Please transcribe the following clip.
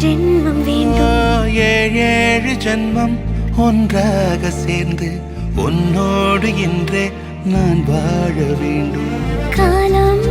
ஜென்மம் வேண்டும். ஏழு ஜென்மம் ஒன்றாக சேர்ந்து உன்னோடு இன்றே நான் வாழ வேண்டும். காலம்